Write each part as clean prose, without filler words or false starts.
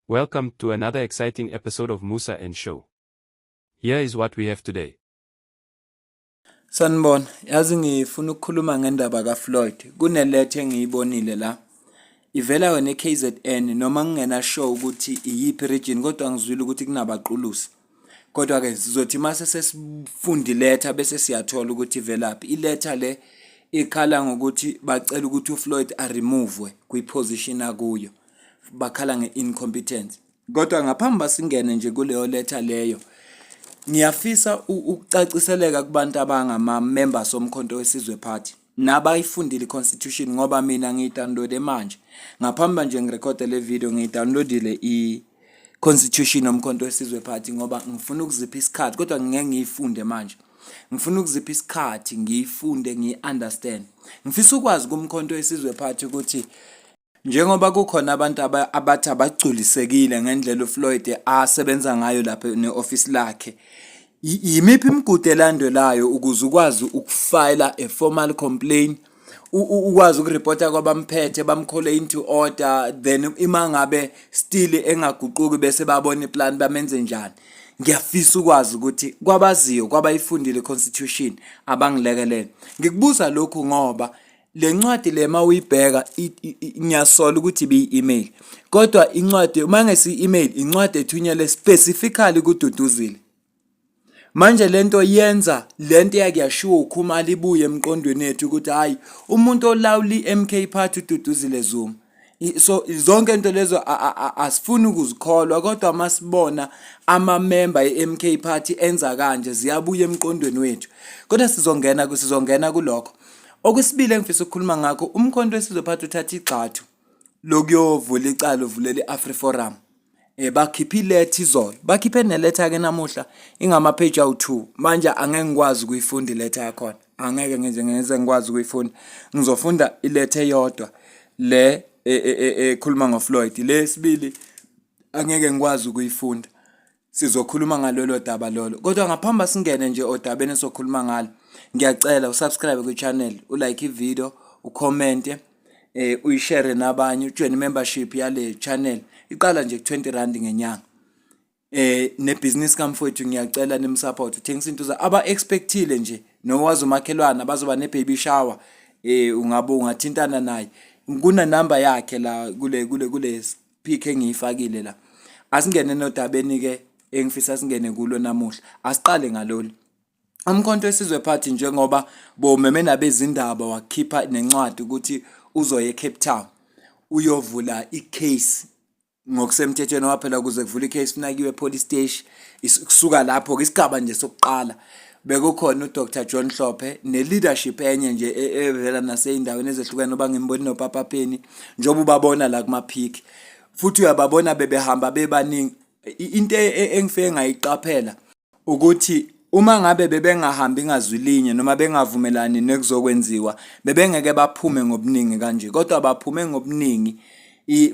Welcome to another exciting episode of Musa and Show. Here is what we have today. Sanibona, yazi ngifuna ukukhuluma ngendaba kaFloyd. Kunelethe engiyibonile la. Ivela wena eKZN noma ngingena show ukuthi iyiphi region kodwa ngizwile ukuthi kunabaqulusi. Kodwa ke sizothi mase sesifundi letter bese siyathola ukuthi ivelaphi. Iletha le ikhala ngokuthi bacela ukuthi uFloyd remove kwiposition akuyo. Bakhala ngeincompetence. Kodwa ngaphambi basingene nje kuleyo letter leyo. Ngiyafisa ukucaciseleka kubantu abangama members omkhonto wesizwe party nabayifundile iconstitution ngoba mina ngiyidownloade manje ngaphambi nje ngirecorda le video ngiyidownloadile iconstitution omkhonto wesizwe party ngoba ngifuna ukuzipha isikhathi kodwa ngeke ngiyifunde manje ngifuna ukuzipha isikhathi ngiyifunde ngiunderstand ngifisa ukwazi kumkhonto wesizwe party ukuthi njengoba kukhona abantu abathi abagculisekile ngendlela uFloyd asebenza ngayo lapha neoffice lakhe yimiphi imigudu elandelayo ukuze ukwazi ukufile a formal complaint ukwazi ukureporta kwabamphethe bamkhole into order then ima ngabe still engaguquki bese babona iplan bamenze njani ngiyafisa ukwazi ukuthi kwabaziyo kwabayifundile constitution abangilekelele ngikubuza lokhu ngoba lencwadi lema uyibheka ngiyasola ukuthi bi-email kodwa incwadi mangesi email incwadi ethunyelwe specifically kuDuduzile manje lento yenza lento yakuyashiwo ukhumala ibuye emqondweni ethu ukuthi hayi umuntu olawuli MK party uDuduzile Zuma so zonke into lezo asifuni ukuzikholwa kodwa masibona ama member eMK party enza kanje ziyabuya emqondweni wethu kodwa sizongena kulokho. Okwesibili engifisa ukukhuluma ngakho umkhonto wesizophatha uthatha igxathu lokuyovula icala uvulela iAfriforum bakhipha iletter izolo bakhiphe neletha ke namuhla ingama page awu2 manje angeke ngikwazi ukuyifunda iletha yakho angeke ngeze ngikwazi ukuyifunda ngizofunda iletha eyodwa le ekhuluma ngoFloyd lesibili angeke ngikwazi ukuyifunda sizokhuluma ngalolo daba lolo kodwa ngaphambi singene nje odabeni sokhuluma ngalo ngiyacela usubscribe ku-channel ulike ivideo ucommente uyishare nabanye ujoin membership yale channel iqala nje ku20 ngenyanga nebusiness kamfowethu ngiyacela nimsupport uthengisa into aba expectile nje nowazi umakhelwana bazoba nebaby shower ungabe ungathintana naye kuna number yakhe la kule speak engiyifakile la asingene nodabeni ke engifisa singene kulo namuhla asiqale ngalolu umkhonto wesizwe party njengoba bomeme nabezindaba wakhipha nencwadi ukuthi uzoye eCape Town uyovula icase ngokusemthethweni waphela kuze kuvula icase funakiwe police station kusuka lapho ke isigaba nje sokuqala bekukhona uDr John Hlophe neleadership enye nje evela naseyindaweni ezehlukene oba ngimboni noPapa Penny njoba ubabona la kuma peak futhi uyababona bebehamba bebaningi into engifike ngayiqaphela ukuthi uma ngabe bebengahambi ngazwilinye noma bengavumelani nekuzokwenziwa bebengeke baphume ngobuningi kanje kodwa baphume ngobuningi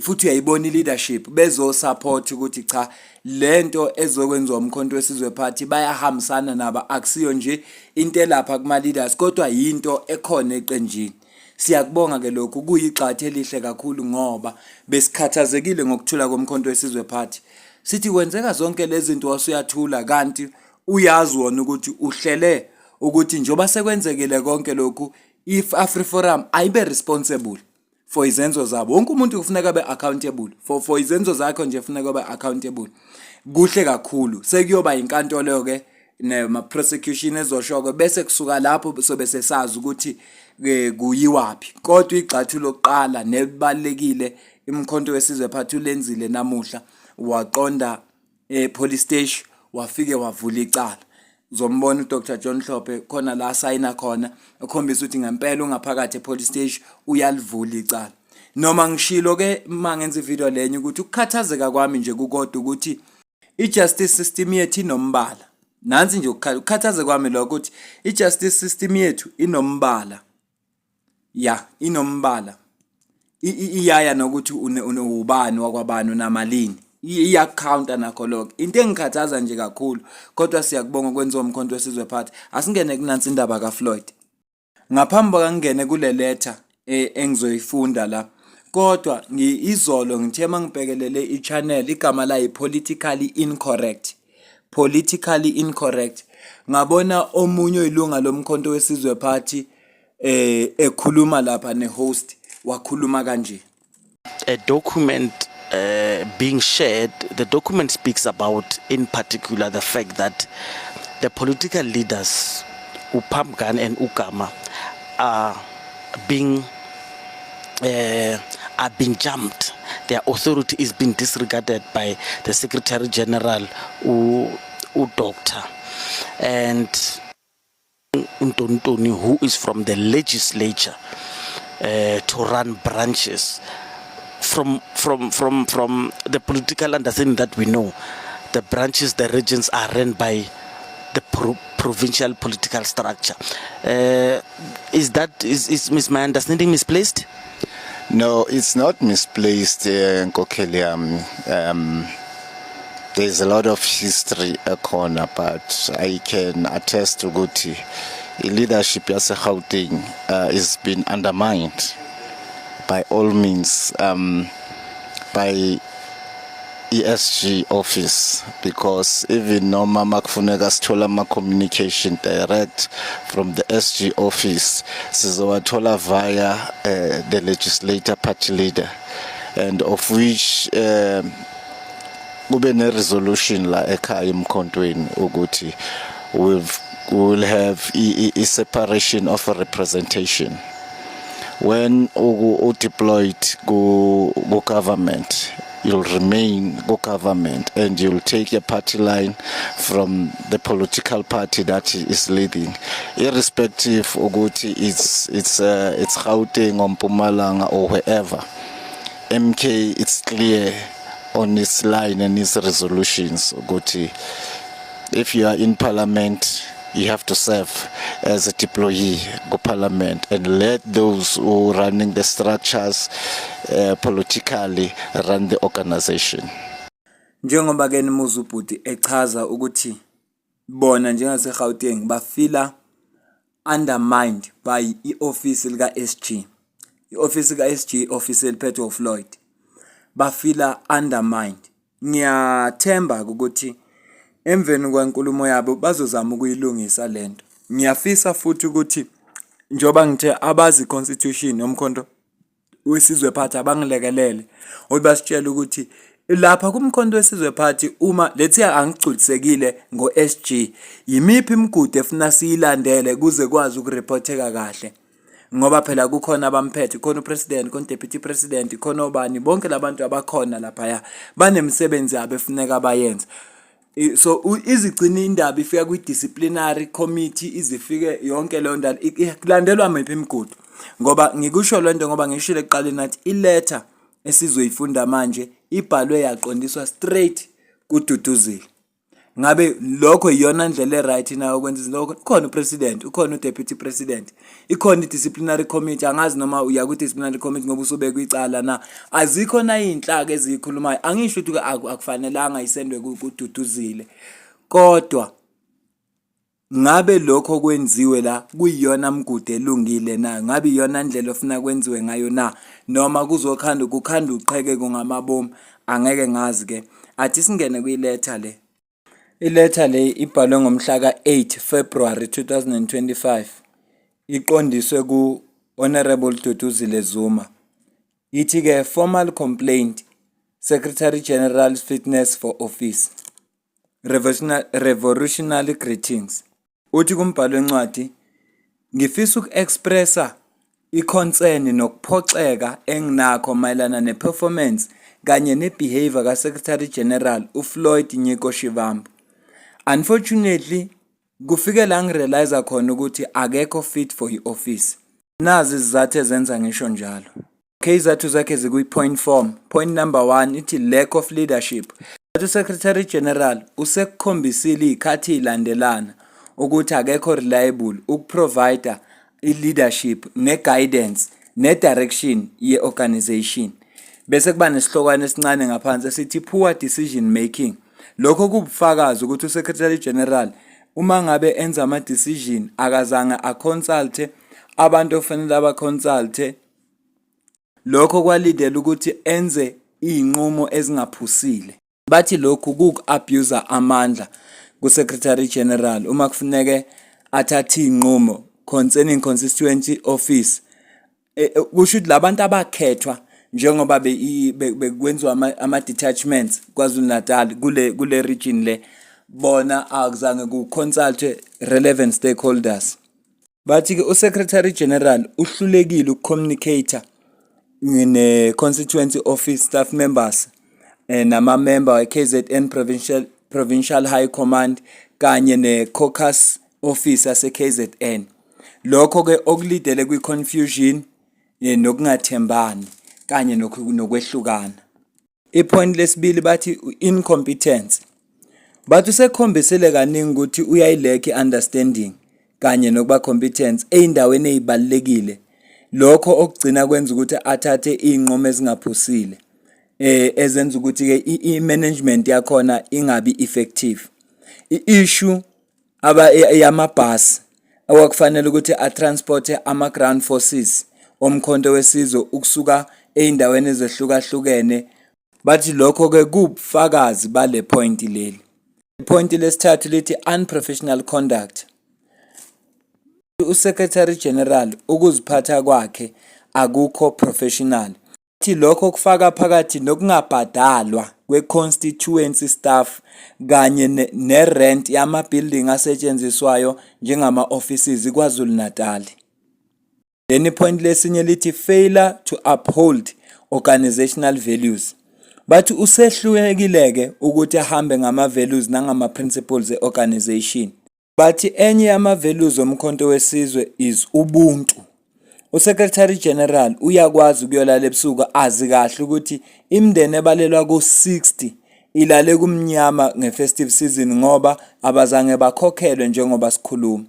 futhi uyayibona leadership bezo support ukuthi cha lento ezokwenziwa umkhonto wesizwe party bayahambisana naba akusiyo nje into elapha kuma leaders kodwa yinto ekhona eqenjini siyakubonga ke lokhu kuyigxathe elihle kakhulu ngoba besikhathazekile ngokuthula komkhonto wesizwe party sithi kwenzeka zonke lezi zinto wasuyathula kanti uyazi wona ukuthi uhlele ukuthi njoba sekwenzekile konke lokhu if Afriforum ayibe responsible for izenzo zabo wonke umuntu kufuneka be accountable for izenzo zakhe nje kufuneka be accountable kuhle kakhulu sekuyoba inkantolo ke nema prosecution ezoshoko bese kusuka lapho sobe sesazi ukuthi kuyiwapi kodwa igxathu lokuqala nebalekile imkhonto wesizwe party ulenzile namuhla waqonda police station wafike wavula icala zombona uDr John Hlophe khona la sayina khona ekhombisa ukuthi ngempela ungaphakathi epolice station uyalivula icala noma ngishilo ke mangenza ivideo lenye ukuthi ukukhathazeka kwami nje kukodwa ukuthi ijustice system yethu inombala nansi nje ukukhathaza kwami lokho ukuthi ijustice system yethu inombala inombala iyaya nokuthi ubani wakwabani unamalini iyacounter nakho lokho into engikhathaza nje kakhulu kodwa siyakubonga kwenziwa umkhonto wesizwe party asingene kunansi indaba kaFloyd ngaphambi kokungene kule letter engizoyifunda la kodwa izolo ngithe mangibhekelele i-channel igama layo politically incorrect ngabona omunye oyilunga lomkhonto wesizwe party ekhuluma lapha ne-host wakhuluma kanje. A document being shared, the document speaks about, in particular, the fact that the political leaders, uPhamkani and uGama, are being jumped. Their authority is being disregarded by the Secretary General, Doctor, and Ntontoni, who is from the legislature, to run branches. From the political understanding that we know, the branches, the regions are run by the provincial political structure. Is my understanding misplaced? No, it's not misplaced, Nkokeli. There's a lot of history corner, but I can attest to Guti. The leadership as a Gauteng is been undermined by all means by ESG office, because even Noma Makfunega Stolama communication direct from the SG office, Sizowatola via the legislator party leader, and of which ube ne resolution la ekhaya emkhontweni ukuthi will have a separation of a representation. When deployed go government, you'll remain go government, and you'll take your party line from the political party that is leading, irrespective Uguti it's Gauteng or Mpumalanga or wherever. MK, it's clear on its line and its resolutions. Uguti, if you are in parliament, you have to serve as a deployee go parliament, and let those who are running the structures politically run the organization. Njengoba ke Muzubhuti echaza ukuthi bona njengase Gauteng bafila undermined by i-office lika SG. I-office lika SG, office eliphethe uFloyd, bafila undermined. Ngiyathemba ukuthi emveni kwenkulumo yabo bazozama ukuyilungisa lento. Ngiyafisa futhi ukuthi njoba ngithe abazi constitution nomkhonto wesizwe party abangilekelele ukuthi basitshela ukuthi lapha kumkhonto wesizwe party uma lethe angigculisekile ngo-SG yimiphi imigudu efuna siyilandele kuze kwazi ukureporteka kahle, ngoba phela kukhona abamphethe, khona upresident, khona deputy president, khona obani, bonke labantu abakhona lapha ya banemsebenzi yabo efuneka bayenze. So izigcina indaba ifika kwi-disciplinary committee, izifike yonke leyo ndaba kulandelwa miphi imigudu, ngoba ngikusho lento ngoba ngishilo ekuqaleni nathi iletter esizoyifunda manje ibhalwe yaqondiswa straight kuDuduzile. Ngabe lokho iyona ndlela eright nayo ukwenza izinto. Ukhona upresident, ukhona udeputy president, ikhona i-disciplinary committee. Angazi noma uya ku-disciplinary committee ngoba usube kwicala na, azikho na inhlaka ezikhulumayo. Angisho ukuthi akufanelanga isendwe kuDuduzile, kodwa ngabe lokho kwenziwe la kuyiyona mgudu elungile na, ngabe iyona ndlela ofuna kwenziwe ngayo na, noma kuzokhanda uqheke ngamabomu. Angeke ngazi ke. Athi singene kwiletter le. Iletter le ibhalwe ngomhla ka-8 February 2025 iqondiswe ku Honorable Duduzile Zuma. Ithi ke formal complaint, Secretary General's fitness for office, revolutionary greetings. Uthi kumbhalo wencwadi, ngifisa uku-expressa i-concern nokuphoxeka enginakho mayelana ne-performance kanye ne-behavior ka-Secretary General uFloyd Nyiko Shivambu. Unfortunately, kufike la ngirealize khona ukuthi akekho fit for i-office. Nazi izizathu ezenza ngisho njalo. Izizathu zakhe zikuyi-point form. Point number 1 ithi lack of leadership. Secretary General usekukhombisile ikhathi ilandelana ukuthi akekho reliable ukuprovide i-leadership ne-guidance ne-direction ye-organization. Bese kuba nesihlokwane esincane ngaphansi esithi poor decision making. Lokho kubufakazi ukuthi uSecretary General uma ngabe enza ama-decision akazange a-consulte abantu ofanele aba-consulte lokho kwalidela ukuthi enze inqumo ezingaphusile. Bathi lokhu kuku-abuser amandla ku-Secretary General uma kufuneke athathe inqumo concerning constituency office. Kusho ukuthi labantu abakhethwa njengoba bekwenziwa ama-detachments KwaZulu Natal kule region le, bona akuzange ku-consulte relevant stakeholders. Bathi-ke u-Secretary General uhlulekile uku-communicate ne-constituency office staff members nama-member we-KZN Provincial High Command kanye ne-caucus office yase-KZN. Lokho-ke okulidele kwi-confusion nokungathembani kanye nokwehlukana. Ipoint lesibili bathi incompetence. Bathi usekhombisile kaningi ukuthi uyayilekha understanding kanye nokuba competence eyindaweni ezibalekile. Lokho okugcina kwenza ukuthi athathe inqumo ezingaphusile ezenza ukuthi ke i-management yakhona ingabi effective. I-issue yamabhasi okufanele ukuthi atransporte ama-ground forces omkhonto wesizwe ukusuka eyindaweni ezehlukahlukene. Bathi lokho ke kubufakazi bale point leli. Ipoint lesithathu lithi unprofessional conduct. U-Secretary General ukuziphatha kwakhe akukho professional. Bathi lokho kufaka phakathi nokungabhadalwa kwe-constituency staff kanye ne-rent yama-building asetshenziswayo njengama-offices KwaZulu Natal. Then ipoint lesinye lithi failure to uphold organizational values. Bathi usehlulekile ukuthi ahambe ngama-values nangama-principles e-organization. Bathi enye yama-values omkhonto wesizwe is ubuntu. U-Secretary General uyakwazi ukuyolala ebusuku azi kahle ukuthi imindeni ebalelwa ku-60 ilale kumnyama nge-festive season ngoba abazange bakhokhelwe njengoba sikhuluma.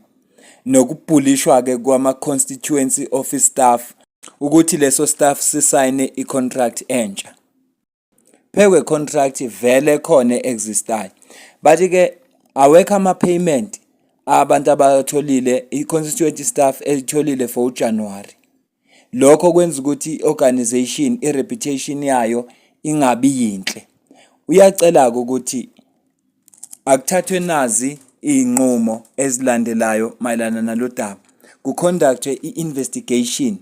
Nokubhulishwa-ke kwama-constituency office staff ukuthi leso staff sisayine i-contract entsha. Phekwe contract vele khona existayo. Bathi-ke awekho ama-payment abantu abatholile i-constituency staff elitholile for January. Lokho kwenza ukuthi i-organization i-reputation yayo ingabi yinhle. Uyacela ukuthi akuthathwe nazi inqumo ezilandelayo mayelana nalodaba. Kuconductwe i-investigation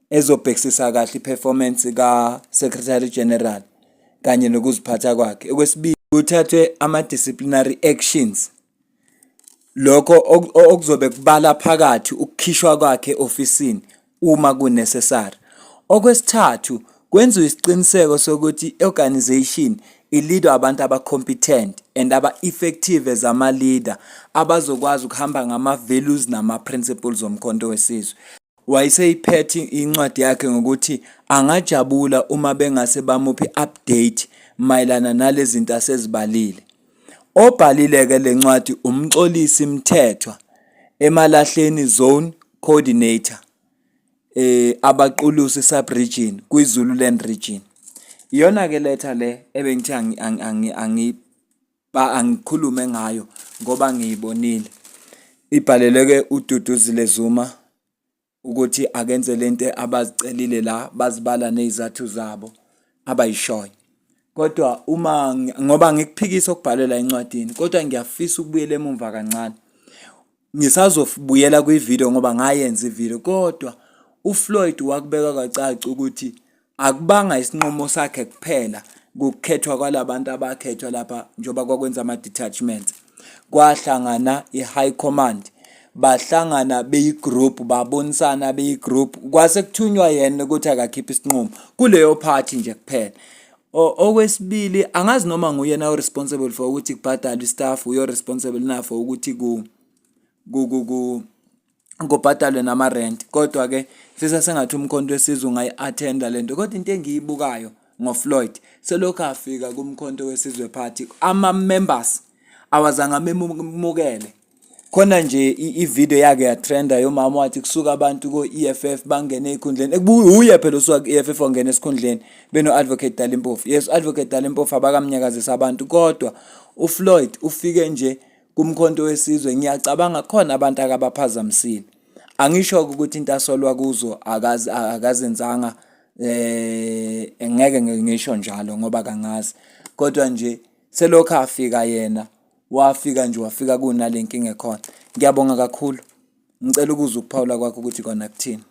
ezobhekisisa kahle i-performance ka-Secretary General kanye nokuziphatha kwakhe. Okwesibili kuthathwe ama-disciplinary actions. Lokho okuzobe kubala phakathi ukukhishwa kwakhe ofisini uma kunecessary. Okwesithathu kwenziwe isiqiniseko sokuthi i-organization ilidwa abantu aba-competent and aba-effective as ama-leader abazokwazi ukuhamba ngama-values nama-principles omkhonto wesizwe. Wayeseyiphethe incwadi yakhe ngokuthi angajabula uma bengase bamuphi update mayelana nalezi zinto asezibalile. Obhalile-ke le ncwadi umxolisi Mthethwa eMalahleni Zone Coordinator abaqulusi sub-region kwi-Zululand region. Iyona-ke letha le ebengithi angikhulume ngayo ngoba ngiyibonile. Ibhaleleke uDuduzile Zuma ukuthi akenze lento abazicelile la bazibala nezathu zabo abayishoyo. Kodwa uma ngoba ngikuphikisa ukubhalela encwadini kodwa ngiyafisa ukubuyela emumva kancane. Ngisazobuyela kwi-video ngoba ngayenza i-video kodwa uFloyd wakubeka kacaca ukuthi akubanga isinqumo sakhe kuphela kukhethwa kwalabantu abakhethwa lapha njoba kwakwenza ama-detachments. Kwahlangana i-high command, bahlangana beyi-group, babonisana beyi-group, kwase kuthunywa yena ukuthi akakhiphe isinqumo kuleyo party nje kuphela. Okwesibili angazi noma nguyena responsible for ukuthi kubhadala istaff, uyo responsible na for ukuthi kubhadalwe nama-rent. Kodwa ke fisa sengathi umkhonto wesizwe ungayi-attenda lento. Kodwa into engiyibukayo ngoFloyd selokhu afika kumkhonto wesizwe party ama-members awazange memukele. Khona nje i-video yake yatrenda yomama wathi kusuka abantu ko-EFF bangene ezikhundleni. Ekubuye phela usuka ku-EFF ongena esikhundleni beno-advocate Dalimpofu. Yes, advocate Dalimpofu abakamnyakazisa abantu kodwa uFloyd ufike nje kumkhonto wesizwe. Ngiyacabanga khona abantu akabaphazamisile. Angisho ukuthi into asolwa kuzo akazenzanga ngeke ngisho njalo ngoba kangazi, kodwa nje selokhu afika yena wafika kunale nkinga ekhona. Ngiyabonga kakhulu, ngicela ukuza ukuphawula kwakho ukuthi kona kuthini.